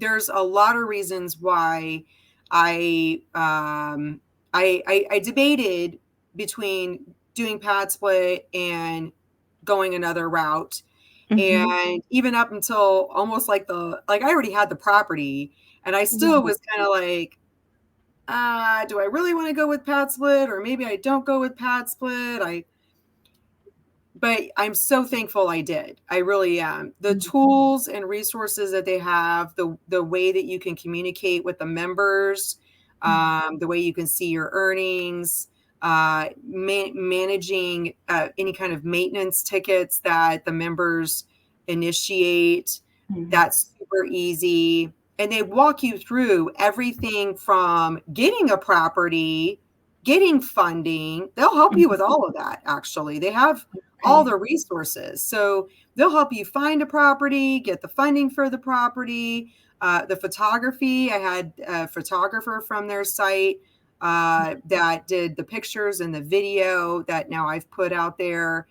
there's a lot of reasons why I I debated between doing pad split and going another route. Mhm. And even up until almost like I already had the property and I still Yeah. was kind of like, do I really want to go with pad split, or maybe I don't go with pad split? But I'm so thankful I did. I really am. The Mhm. tools and resources that they have, the way that you can communicate with the members, the way you can see your earnings, managing any kind of maintenance tickets that the members initiate, Mhm. that's super easy. And they walk you through everything from getting a property, getting funding. They'll help you Mhm. with all of that, actually. They have all Okay. the resources. So they'll help you find a property, get the funding for the property, the photography. I had a photographer from their site that did the pictures and the video that now I've put out there.